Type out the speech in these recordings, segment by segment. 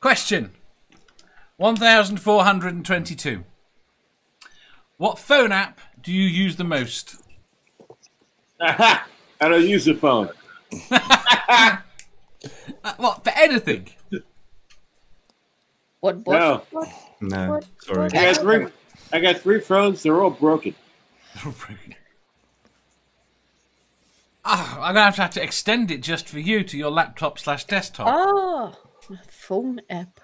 Question 1422. What phone app do you use the most? I don't use the phone. What, for anything? What? No. No, What? sorry. I got three phones. They're all broken. I'm going to have to extend it just for you to your laptop/desktop. Oh, phone app.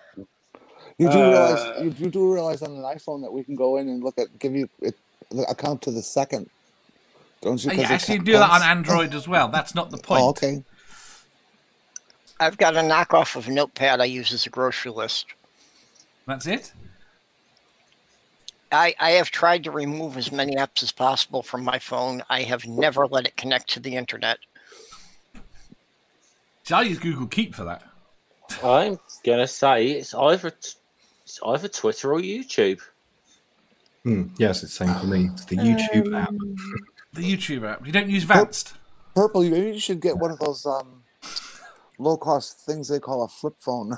You do realize on an iPhone that we can go in and give you the account to the second, don't you? Yeah, actually, you can do that on Android as well. That's not the point. Oh, okay. I've got a knockoff of Notepad I use as a grocery list. That's it? I have tried to remove as many apps as possible from my phone. I have never let it connect to the internet. So I use Google Keep for that. I'm gonna say it's either Twitter or YouTube. Yes, it's the same for me. It's the YouTube app. The YouTube app. You don't use Vanced? Purple, maybe you should get one of those low-cost things they call a flip phone.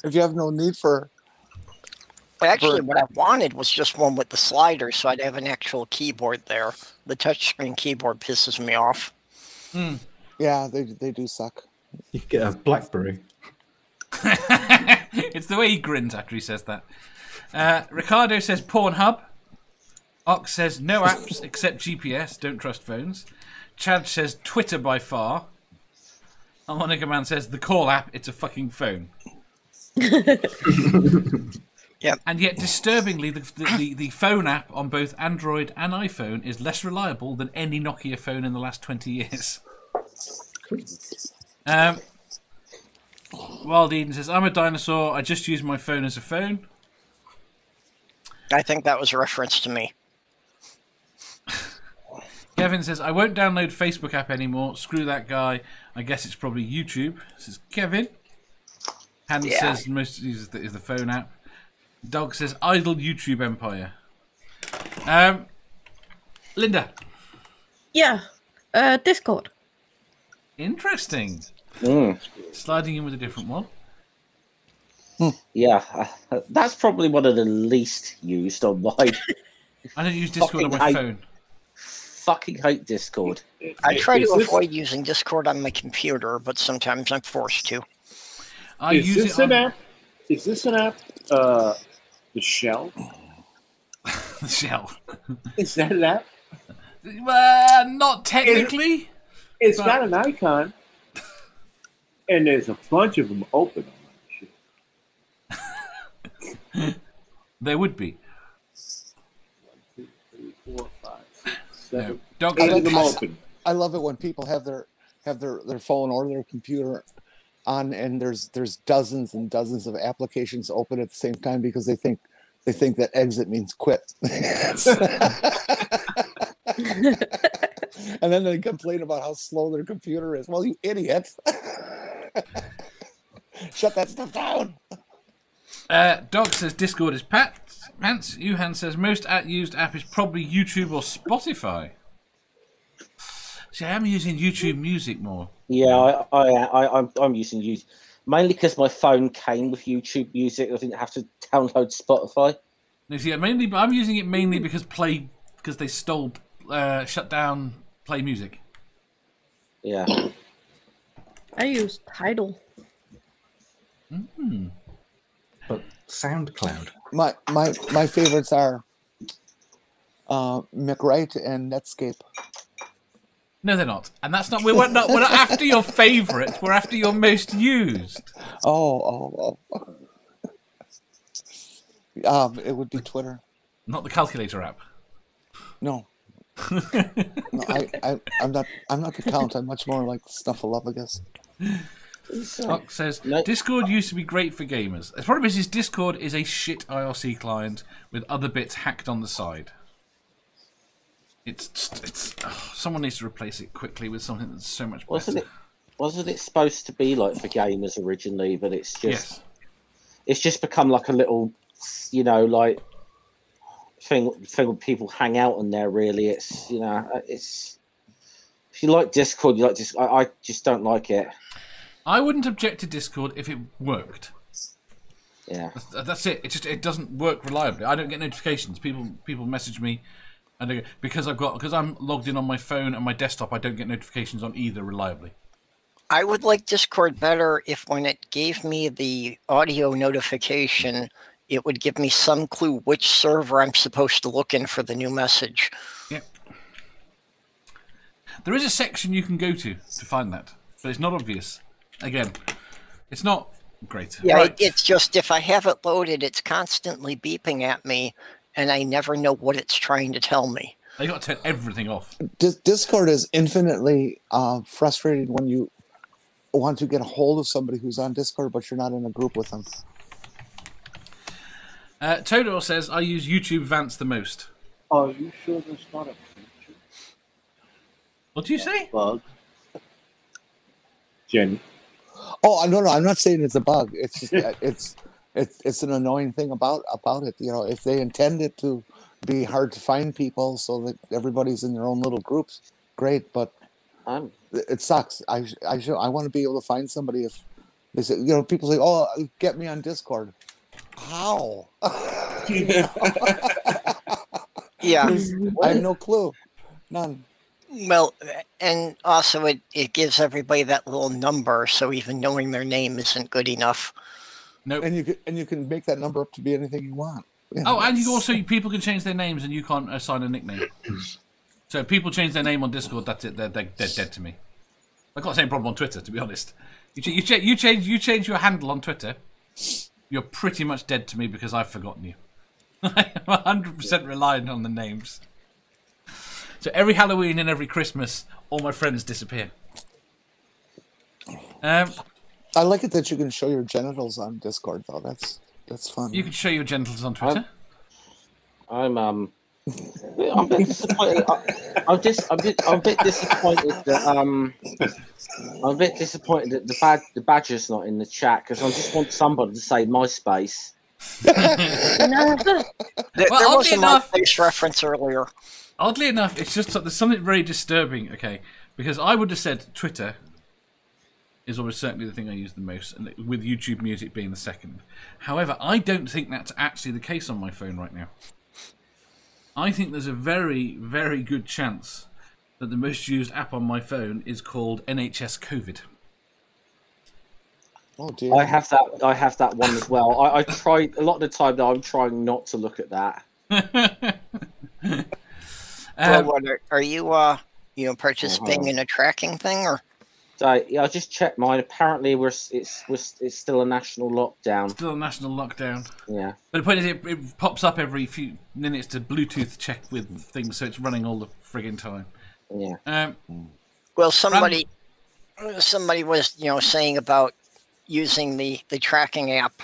If you have no need for... Actually, what I wanted was just one with the slider, so I'd have an actual keyboard there. The touchscreen keyboard pisses me off. Yeah, they do suck. You can get a BlackBerry. It's the way he grins after he says that. Ricardo says Pornhub. Ox says no apps except GPS. Don't trust phones. Chad says Twitter by far. Monica Man says the call app. It's a fucking phone. Yep. And yet, disturbingly, the phone app on both Android and iPhone is less reliable than any Nokia phone in the last 20 years. Wild Eden says, I'm a dinosaur. I just use my phone as a phone. I think that was a reference to me. Kevin says, I won't download Facebook app anymore. Screw that guy. I guess it's probably YouTube. This is Kevin. Hans says most uses is the phone app. Dog says idle YouTube empire. Linda. Yeah. Discord. Interesting. Sliding in with a different one. Yeah, that's probably one of the least used on mine. I don't use Discord on my phone. Fucking hate Discord. I try to avoid using Discord on my computer, but sometimes I'm forced to. Is this an app? The Shell? The Shell. Is that an app? Not technically. It's got an icon, and there's a bunch of them open on that shit. There would be. 1, 2, 3, 4, 5, 6, 7. Dog Eight of them open. I love it when people have their phone or their computer on, and there's dozens and dozens of applications open at the same time because they think that exit means quit. And then they complain about how slow their computer is. Well, you idiot. Shut that stuff down. Dog says Discord is pants. Yuhan says most used app is probably YouTube or Spotify. See, I am using YouTube Music more. Yeah, I'm using YouTube mainly because my phone came with YouTube Music. I didn't have to download Spotify. No, see, I'm using it mainly because they shut down Play Music. Yeah. I use Tidal. But SoundCloud. My favorites are McWright and Netscape. No, they're not, and that's not. We're not after your favourites. We're after your most used. It would be Twitter. Not the calculator app. No. I'm not the count. I'm much more like Snuffleupagus. Fox says Discord used to be great for gamers. The problem is Discord is a shit IRC client with other bits hacked on the side. Someone needs to replace it quickly with something that's so much better. Wasn't it supposed to be like for gamers originally? But it's just become like a little, like thing people hang out on there. Really, it's if you like Discord, you like I just don't like it. I wouldn't object to Discord if it worked. Yeah. That's it. It doesn't work reliably. I don't get notifications. People message me, and because I'm logged in on my phone and my desktop, I don't get notifications on either reliably. I would like Discord better if when it gave me the audio notification, it would give me some clue which server I'm supposed to look in for the new message. Yep. There is a section you can go to find that, but it's not obvious. Again, it's not great. Yeah, right. It's just if I have it loaded, it's constantly beeping at me, and I never know what it's trying to tell me. You got to turn everything off. Discord is infinitely frustrating when you want to get a hold of somebody who's on Discord, but you're not in a group with them. Todor says, I use YouTube Vance the most. Are you sure there's not a feature? What do you say? Bug. Jenny. Oh, no, I'm not saying it's a bug. It's just it's an annoying thing about it. You know, if they intend it to be hard to find people so that everybody's in their own little groups, great, but it sucks. I want to be able to find somebody if they say, you know, people say, "Oh, get me on Discord." How? Yeah. I have no clue. None. Well, and also it gives everybody that little number, so even knowing their name isn't good enough. Nope. And you can make that number up to be anything you want. Yeah. Oh, and people can change their names, and you can't assign a nickname. So if people change their name on Discord, that's it. They're dead to me. I've got the same problem on Twitter, to be honest. You change your handle on Twitter, you're pretty much dead to me because I've forgotten you. I'm 100% reliant on the names. So every Halloween and every Christmas, all my friends disappear. I like it that you can show your genitals on Discord, though. That's fun. You can show your genitals on Twitter. I'm a bit disappointed. I'm a bit disappointed that the badger's not in the chat because I just want somebody to say MySpace. There was a MySpace reference earlier. Oddly enough, it's just there's something very disturbing. Okay, because I would have said Twitter is almost certainly the thing I use the most, and with YouTube Music being the second. However, I don't think that's actually the case on my phone right now. I think there's a very, very good chance that the most used app on my phone is called NHS COVID. Oh dear. I have that one as well. I tried a lot of the time though. I'm trying not to look at that. What, are you participating in a tracking thing or? So yeah, I just checked mine. Apparently, it's still a national lockdown. Still a national lockdown. Yeah. But the point is, it pops up every few minutes to Bluetooth check with things, so it's running all the friggin' time. Yeah. Well, somebody was saying about using the tracking app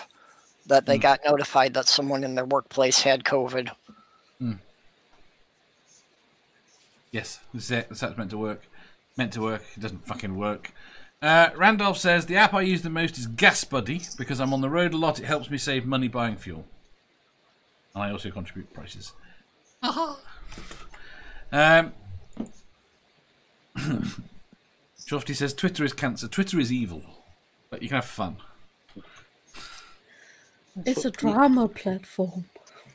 that they got notified that someone in their workplace had COVID. Yes, that's how it's meant to work. Meant to work. It doesn't fucking work. Randolph says, the app I use the most is Gas Buddy because I'm on the road a lot. It helps me save money buying fuel. And I also contribute prices. Jofty says, Twitter is cancer. Twitter is evil. But you can have fun. It's a drama platform.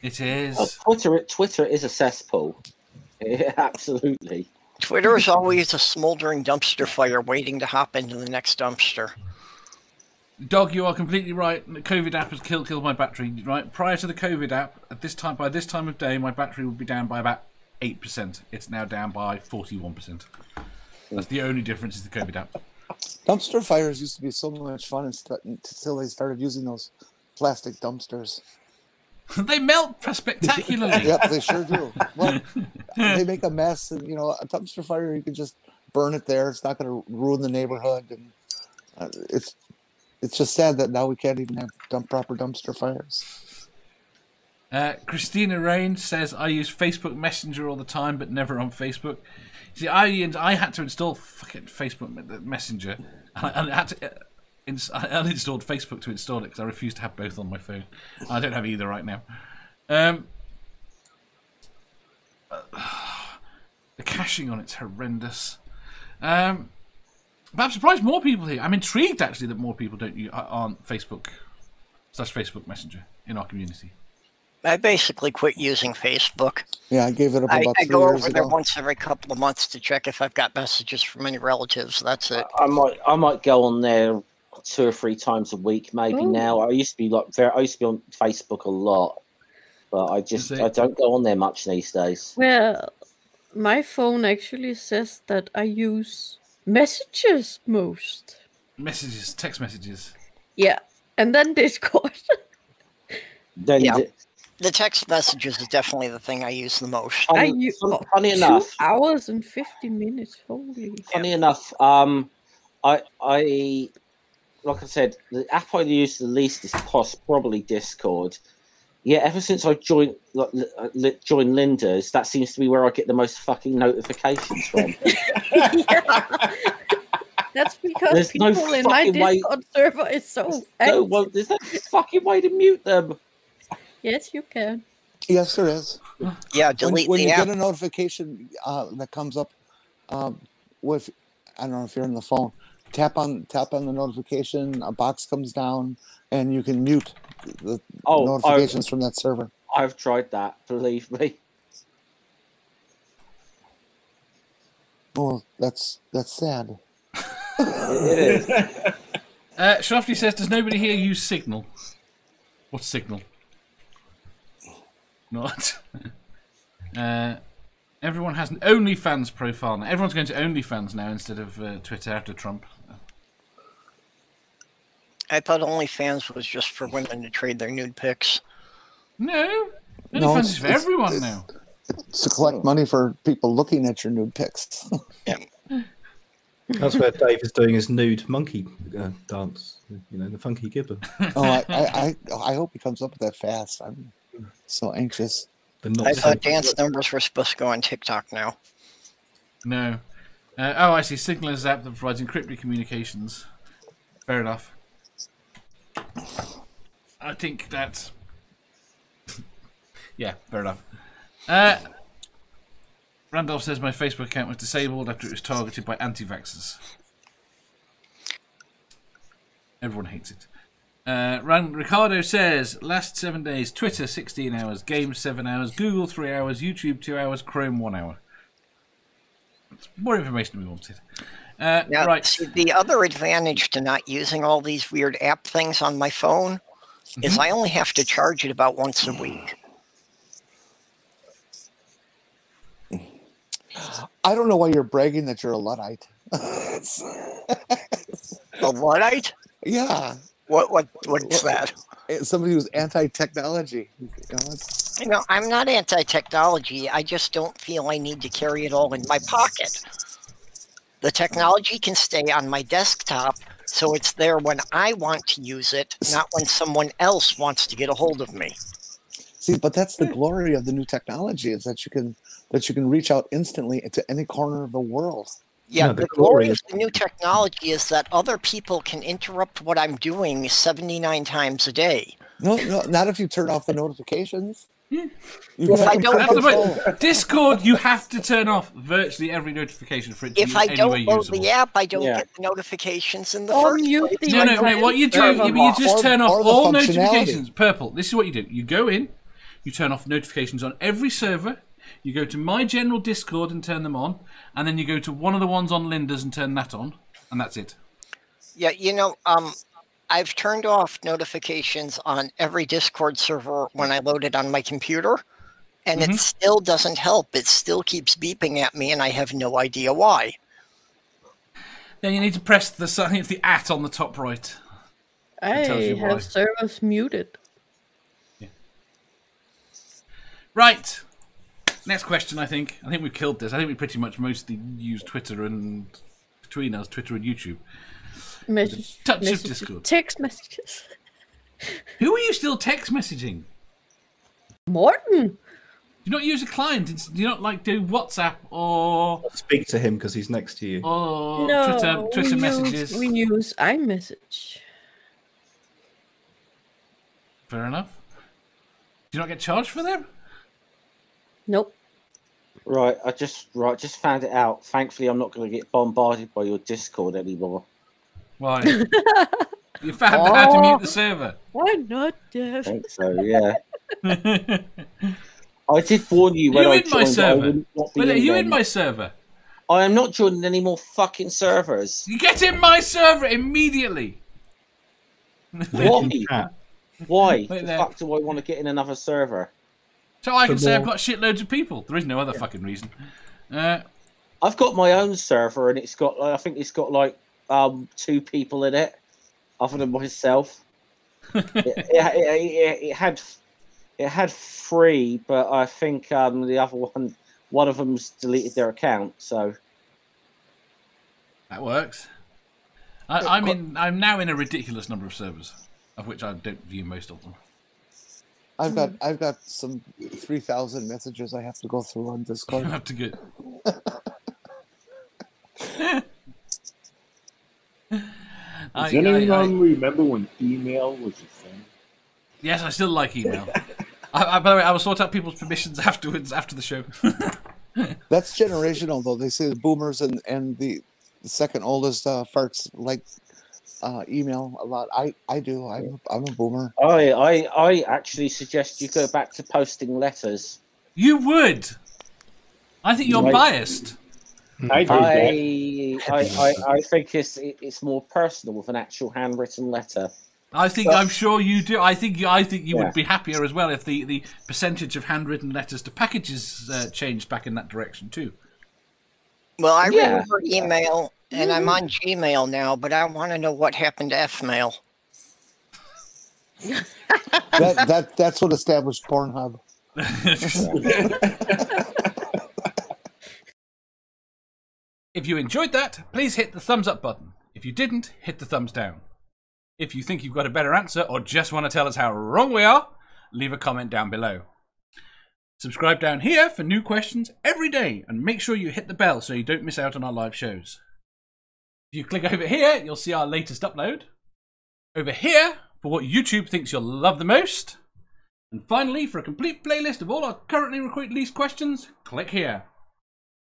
It is. Twitter is a cesspool. Yeah, absolutely. Twitter is always a smoldering dumpster fire waiting to hop into the next dumpster. Dog, you are completely right. The COVID app has killed my battery. Right, prior to the COVID app, by this time of day, my battery would be down by about 8%. It's now down by 41%. That's the only difference is the COVID app. Dumpster fires used to be so much fun until they started using those plastic dumpsters. They melt spectacularly. Yep, they sure do. Well, they make a mess, and a dumpster fire, you can just burn it there. It's not going to ruin the neighborhood, and it's just sad that now we can't even have proper dumpster fires. Christina Rain says, I use Facebook Messenger all the time, but never on Facebook. See, I had to install fucking Facebook Messenger, and I had to. I uninstalled Facebook to install it because I refuse to have both on my phone. I don't have either right now. The caching on it's horrendous. But I'm surprised more people here. I'm intrigued actually that more people aren't Facebook/Facebook Messenger in our community. I basically quit using Facebook. Yeah, I gave it up about I 3 go years over there ago. once every couple of months to check if I've got messages from any relatives. That's it. I might go on there 2 or 3 times a week, maybe. Oh. Now I used to be I used to be on Facebook a lot, but I don't go on there much these days. Well, my phone actually says that I use messages most. Messages, text messages. Yeah, and then Discord. Then Yeah. The text messages is definitely the thing I use the most. I use funny enough, 2 hours and 50 minutes. Holy. funny enough, I like I said, the app I use the least is probably Discord. Yeah, ever since I joined Linda's, that seems to be where I get the most fucking notifications from. That's because There's no people in my fucking way- Discord server is so There's no fucking way to mute them. Yes, you can. Yes, there is. Yeah, delete When the you app. get a notification that comes up with, I don't know if you're on the phone, tap on the notification, a box comes down, and you can mute the notifications from that server. I've tried that, believe me. Well, that's sad. It is. Shafty says, does nobody here use Signal? What's Signal? Not. Everyone has an OnlyFans profile now. Everyone's going to OnlyFans now instead of Twitter after Trump. I thought OnlyFans was just for women to trade their nude pics. No. OnlyFans No, is for everyone now. It's to collect money for people looking at your nude pics. That's where Dave is doing his nude monkey dance. You know, the funky gibber. I hope he comes up with that fast. I'm so anxious. I thought dance numbers were supposed to go on TikTok now. No. I see. Signal is an app that provides encrypted communications. Fair enough. I think that's... yeah, fair enough. Randolph says my Facebook account was disabled after it was targeted by anti-vaxxers. Everyone hates it. Ricardo says, last 7 days, Twitter 16 hours, games 7 hours, Google 3 hours, YouTube 2 hours, Chrome 1 hour. That's more information we wanted. Now, right. see, the other advantage to not using all these weird app things on my phone is I only have to charge it about once a week. I don't know why you're bragging that you're a Luddite. A Luddite? Yeah. What's that? Somebody who's anti-technology. You know, I'm not anti-technology. I just don't feel I need to carry it all in my pocket. The technology can stay on my desktop, so it's there when I want to use it, not when someone else wants to get a hold of me. See, but that's the glory of the new technology, is that you can reach out instantly to any corner of the world. Yeah, No, the glory of the new technology is that other people can interrupt what I'm doing 79 times a day. No, not if you turn off the notifications. If I don't That's the point. Discord, you have to turn off virtually every notification for it to If be I anyway don't load usable. the app, I don't get the notifications in the Or first mute place. the No, mate, what you do, you just turn off or the all functionality. notifications. Purple, this is what you do. You go in, you turn off notifications on every server, you go to my general Discord and turn them on, and then you go to one of the ones on Linda's and turn that on, and that's it. Yeah, you know, I've turned off notifications on every Discord server when I load it on my computer, and it still doesn't help. It still keeps beeping at me, and I have no idea why. Then you need to press the @ on the top right. I tells you why. have servers muted. Right. Next question, I think. I think we've killed this. I think we pretty much mostly use Twitter and... between us, Twitter and YouTube. Touch of Messages, Discord. text messages. Who are you still text messaging? Morton. Do you not use a client? Do you not like do WhatsApp or Speak to him because he's next to you. No, Twitter we messages? we use iMessage. Fair enough. Do you not get charged for them? Nope. Right, I just found it out. Thankfully, I'm not going to get bombarded by your Discord anymore. Why? You found out how to mute the server. I'm not deaf. I think so, yeah. I did warn you when You I in my joined. I server? would not be Well, are you in them. my server? I am not joining any more fucking servers. You get in my server immediately. Why? Chat. Why Wait the there. fuck do I want to get in another server? So I can For say I've more- got shitloads of people. There is no other fucking reason. I've got my own server, and it's got. I think it's got like 2 people in it, other than myself. It had 3, but I think the other one of them's deleted their account. So That works. I'm now in a ridiculous number of servers, of which I don't view most of them. I've got some 3,000 messages I have to go through on I Discord. have to get. Does anyone remember when email was a thing? Yes, I still like email. By the way, I will sort out people's permissions afterwards, after the show. That's generational, though. They say the boomers and the second oldest farts like email a lot. I do. I'm a boomer. I actually suggest you go back to posting letters. You would. I think you're Right. biased. I did that. I think it's more personal with an actual handwritten letter. I'm sure you do. I think you Yeah. would be happier as well if the percentage of handwritten letters to packages changed back in that direction too. Well, I Yeah. remember email, and I'm on Gmail now, but I want to know what happened to Fmail. That's what established Pornhub. If you enjoyed that, please hit the thumbs up button. If you didn't, hit the thumbs down. If you think you've got a better answer or just want to tell us how wrong we are, leave a comment down below. Subscribe down here for new questions every day and make sure you hit the bell so you don't miss out on our live shows. If you click over here, you'll see our latest upload. Over here, for what YouTube thinks you'll love the most. And finally, for a complete playlist of all our currently released questions, click here.